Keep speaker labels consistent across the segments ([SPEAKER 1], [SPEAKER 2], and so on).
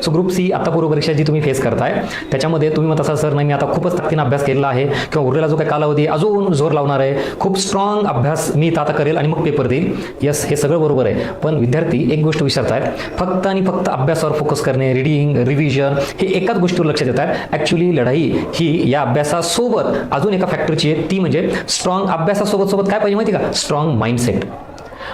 [SPEAKER 1] So group C आता पूर्व परीक्षा जी तुम्ही फेस करताय त्याच्यामध्ये तुम्ही म्हणता सर नाही मी आता खूपच ताकदीने अभ्यास केलेला आहे किंवा उरलेला जो काही कालावधी अजून जोर लावणार आहे, खूप स्ट्रॉंग अभ्यास मी आता करेल आणि मग पेपर देईल. यस, हे सगळं बरोबर आहे. पण विद्यार्थी एक गोष्ट विसरतायत, फक्त आणि फक्त अभ्यासावर फोकस करणे, रिडिंग, रिव्हिजन हे एकाच गोष्टीवर लक्ष देत आहेत. ॲक्च्युली लढाई ही या अभ्यासासोबत अजून एका फॅक्टरची आहे, ती म्हणजे स्ट्रॉंग अभ्यासासोबत काय पाहिजे माहिती का, स्ट्रॉंग माइंडसेट.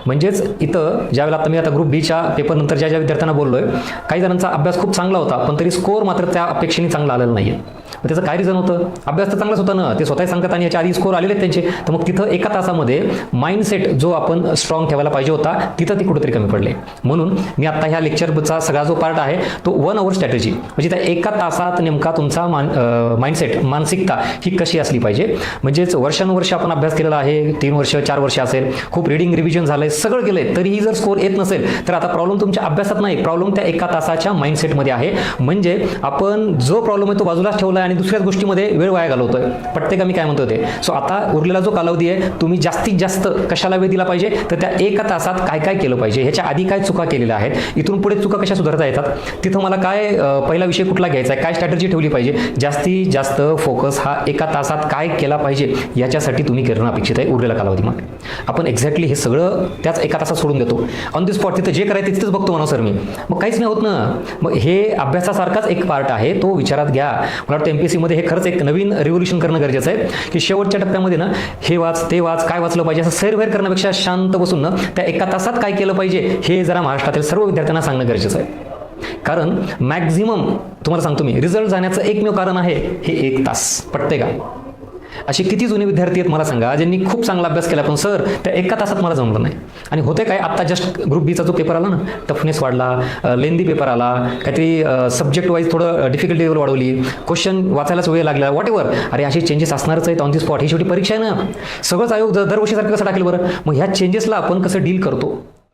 [SPEAKER 1] म्हणजेच इथं ज्यावेळेला आता मी आता ग्रुप बीच्या पेपरनंतर ज्या विद्यार्थ्यांना बोललोय, काही जणांचा अभ्यास खूप चांगला होता पण तरी स्कोअर मात्र त्या अपेक्षेने चांगला आलेला नाही. त्याचं काय रिझन होतं, अभ्यास तर चांगलाच होता ना, ते स्वतःही सांगतात आणि याच्या आधी स्कोअर आलेले त्यांचे. तर मग तिथं एका तासामध्ये माइंडसेट जो आपण स्ट्रॉंग ठेवायला पाहिजे होता तिथं ती कुठेतरी कमी पडले. म्हणून मी आता ह्या लेक्चरचा सगळा जो पार्ट आहे तो 1 आवर स्ट्रॅटेजी, म्हणजे त्या एका तासात नेमका तुमचा माइंडसेट, मानसिकता ही कशी असली पाहिजे. म्हणजेच वर्षानुवर्ष आपण अभ्यास केलेला आहे, 3 वर्ष 4 वर्ष असेल, खूप रिडिंग रिव्हिजन झालंय, सगळं केलंय, तरीही जर स्कोअर येत नसेल तर आता प्रॉब्लेम तुमच्या अभ्यासात नाही, प्रॉब्लेम त्या एका तासाच्या माइंडसेटमध्ये आहे. म्हणजे आपण जो प्रॉब्लेम आहे तो बाजूलाच ठेवला आणि दुसऱ्याच गोष्टीमध्ये वेळ वाया घालवतोय. पटते का मी काय म्हणतो ते. सो आता उरलेला जो कालावधी आहे तुम्ही जास्तीत जास्त कशाला वेळ दिला पाहिजे, तर त्या एका तासात काय काय केलं पाहिजे, ह्याच्या आधी काय चुका केलेल्या आहेत, इथून पुढे चुका कशा सुधारता येतात, तिथं मला काय पहिला विषय कुठला घ्यायचा आहे, काय स्ट्रॅटेजी ठेवली पाहिजे, जास्तीत जास्त फोकस हा एका तासात काय केला पाहिजे याच्यासाठी तुम्ही करणं अपेक्षित आहे उरलेला कालावधीमध्ये. आपण एक्झॅक्टली हे सगळं त्याच एका तासात सोडून देतो, ऑन द स्पॉट तिथं जे करायचं तिथंच बघतो म्हणा सर मी, मग काहीच नाही होत ना. मग हे अभ्यासासारखाच एक पार्ट आहे, तो विचारात घ्या. मला वाटतं MPSCमध्ये हे खरंच एक नवीन रिव्होल्यूशन करणं गरजेचं आहे की शेवटच्या टप्प्यामध्ये ना हे वाच ते वाच, काय वाचलं पाहिजे असं सैरवैर करण्यापेक्षा शांत बसून ना त्या एका तासात काय केलं पाहिजे हे जरा महाराष्ट्रातील सर्व विद्यार्थ्यांना सांगणं गरजेचं आहे. कारण मॅक्झिमम तुम्हाला सांगतो मी, रिझल्ट जाण्याचं एकमेव कारण आहे हे 1 तास. पटते का. असे किती जुने विद्यार्थी आहेत मला सांगा ज्यांनी खूप चांगला अभ्यास केला पण सर त्या एका तासात मला जमलं नाही. आणि होते काय, आता जस्ट ग्रुप बीचा जो पेपर आला ना, टफनेस वाढला, लेंदी पेपर आला, काहीतरी सब्जेक्ट वाईज थोडं डिफिकल्टी लेवल वाढवली, क्वेश्चन वाचायलाच वेळ लागला, वॉट एव्हर. अरे असे चेंजेस असणारच आहेत ऑन दी स्पॉट, ही शेवटी परीक्षा आहे ना. सगळंच आयोग दरवर्षीसारखं कसं टाकेल बरं. मग ह्या चेंजेसला आपण कसं डील करतो